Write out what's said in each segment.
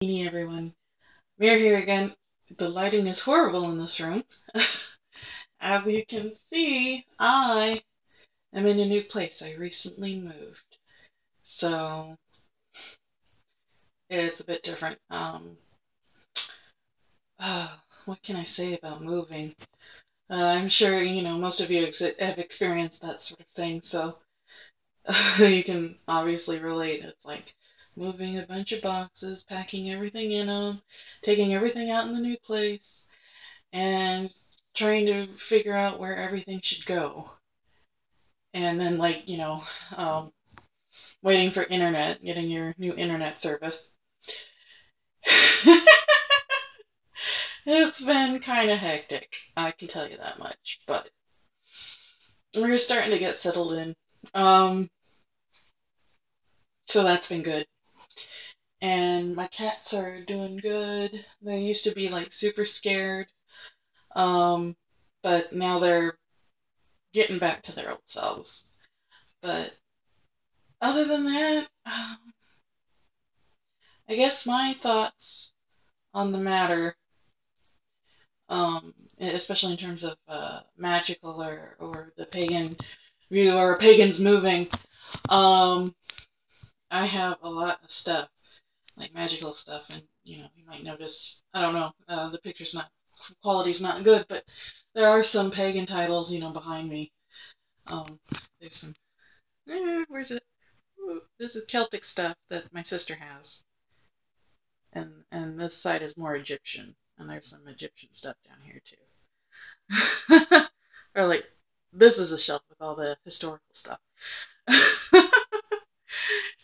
Evening, everyone. We're here again. The lighting is horrible in this room. As you can see, I am in a new place. I recently moved. So it's a bit different. What can I say about moving? I'm sure, most of you have experienced that sort of thing, so you can obviously relate. It's like moving a bunch of boxes, packing everything in them, taking everything out in the new place, and trying to figure out where everything should go. And then, um, waiting for internet, getting your new internet service. It's been kind of hectic, I can tell you that much, but we're starting to get settled in. Um, so that's been good. And my cats are doing good. They used to be like super scared, um, but now they're getting back to their old selves. But other than that, I guess my thoughts on the matter, especially in terms of magical or the pagan view or pagans moving, um, I have a lot of stuff, like magical stuff, and you might notice, I don't know, the picture's not, quality's not good, but there are some pagan titles, behind me. There's some, where's it? Ooh, this is Celtic stuff that my sister has. And this side is more Egyptian, and there's some Egyptian stuff down here too. Or like, this is a shelf with all the historical stuff.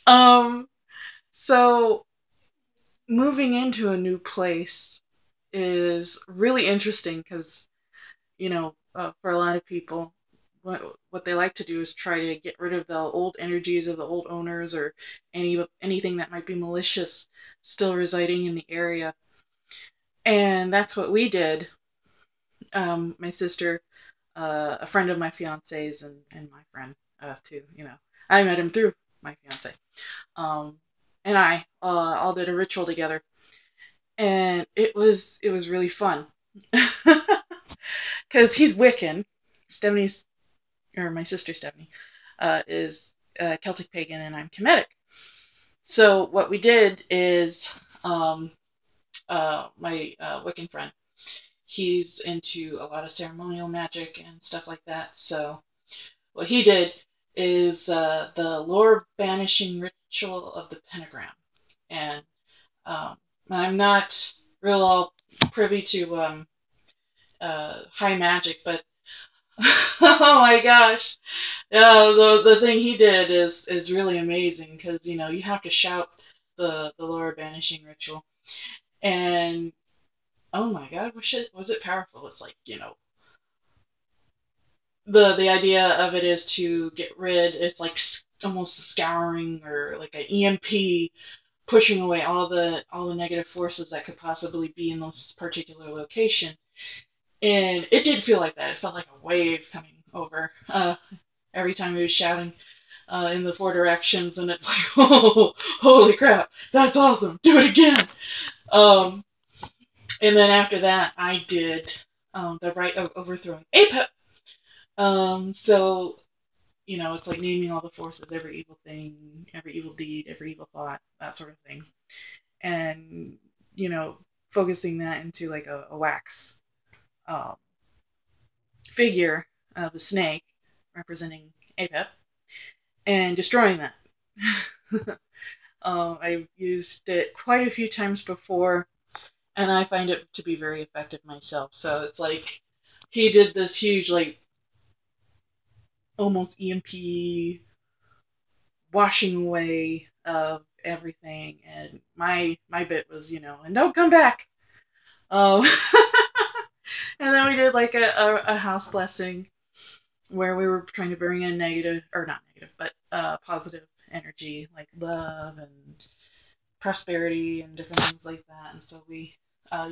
um, so moving into a new place is really interesting because for a lot of people, what they like to do is try to get rid of the old energies of the old owners or anything that might be malicious still residing in the area. And that's what we did. My sister, a friend of my fiance's, and my friend too. I met him through my fiance. Um, and I all did a ritual together, and it was really fun because he's Wiccan. Stephanie's, or my sister Stephanie, is Celtic pagan, and I'm Kemetic. So what we did is, my Wiccan friend, he's into a lot of ceremonial magic and stuff like that. So what he did is the lore banishing ritual of the pentagram, and um, I'm not real all privy to high magic, but oh my gosh, yeah, the thing he did is really amazing because you have to shout the lore banishing ritual, and oh my god, was it powerful? It's like the idea of it is to get rid. It's like almost scouring or like an EMP, pushing away all the negative forces that could possibly be in this particular location. And it did feel like that. It felt like a wave coming over every time he was shouting in the four directions, and it's like, oh, holy crap, that's awesome! Do it again. Um, and then after that, I did the rite of overthrowing Apep. So it's like naming all the forces, every evil thing, every evil deed, every evil thought, that sort of thing, and you know, focusing that into like a wax um, figure of a snake representing Apep and destroying that. I've used it quite a few times before, and I find it to be very effective myself. So it's like he did this huge, like almost EMP washing away of everything, and my bit was, and don't come back. Um, and then we did like a house blessing where we were trying to bring in negative, or not negative, but positive energy, like love and prosperity and different things like that. And so we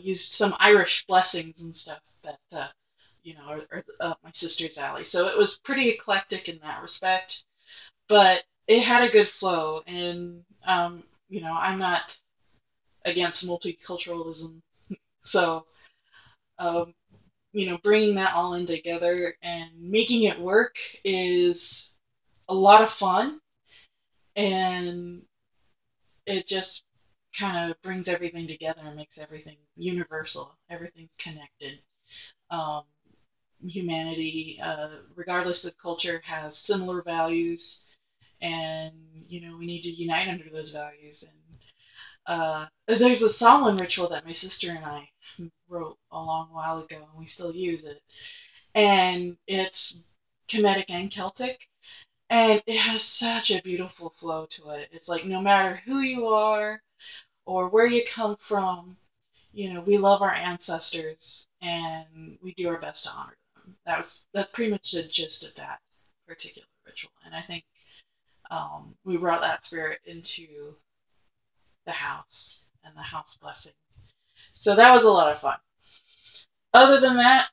used some Irish blessings and stuff that are up my sister's alley. So it was pretty eclectic in that respect, but it had a good flow. And I'm not against multiculturalism. So, um, bringing that all in together and making it work is a lot of fun, and it just kind of brings everything together and makes everything universal. Everything's connected. Um, Humanity, regardless of culture, has similar values, and we need to unite under those values. And there's a Samhain ritual that my sister and I wrote a long while ago, and we still use it. And it's Kemetic and Celtic, and it has such a beautiful flow to it. It's like no matter who you are or where you come from, we love our ancestors and we do our best to honor them. That's pretty much the gist of that particular ritual, and I think we brought that spirit into the house and the house blessing. So that was a lot of fun. Other than that,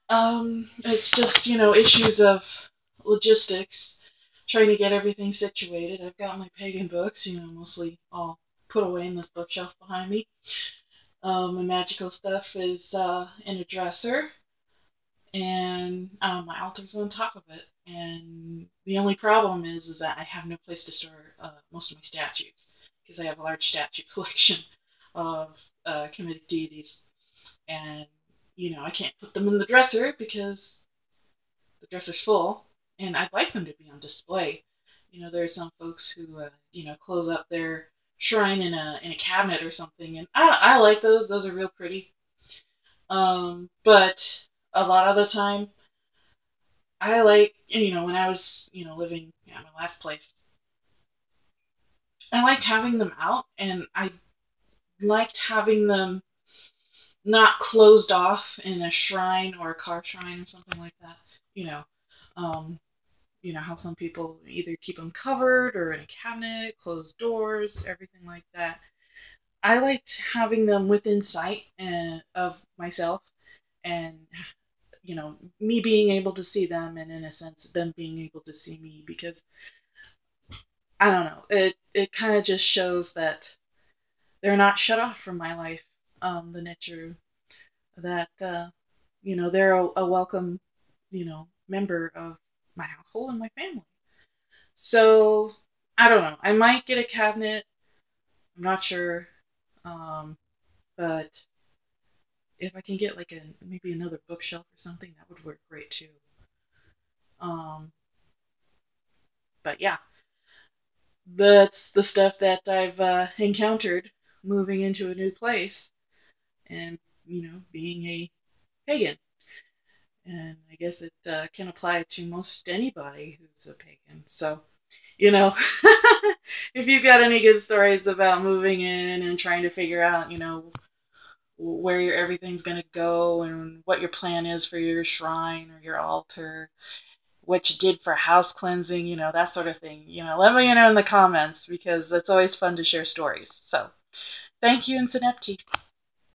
it's just issues of logistics, trying to get everything situated. I've got my pagan books, mostly all put away in this bookshelf behind me. My magical stuff is in a dresser, and my altar's on top of it. And the only problem is that I have no place to store most of my statues, because I have a large statue collection of Kemetic deities, and I can't put them in the dresser because the dresser's full, and I'd like them to be on display. There are some folks who close up their shrine in a cabinet or something, and I like those. Those are real pretty. But a lot of the time, I like when I was living at my last place, I liked having them out, and I liked having them not closed off in a shrine or a car shrine or something like that. Um, how some people either keep them covered or in a cabinet, closed doors, everything like that. I liked having them within sight of myself, and me being able to see them, and in a sense them being able to see me, because I don't know, it kind of just shows that they're not shut off from my life. The nature that they're a welcome member of my household and my family. So I don't know, I might get a cabinet, I'm not sure, but if I can get like maybe another bookshelf or something, that would work great too. um but yeah, that's the stuff that I've encountered moving into a new place, and being a pagan. And I guess it can apply to most anybody who's a pagan. So, if you've got any good stories about moving in and trying to figure out, where everything's going to go and what your plan is for your shrine or your altar, what you did for house cleansing, that sort of thing, let me know in the comments, because it's always fun to share stories. So, thank you, and Synepti.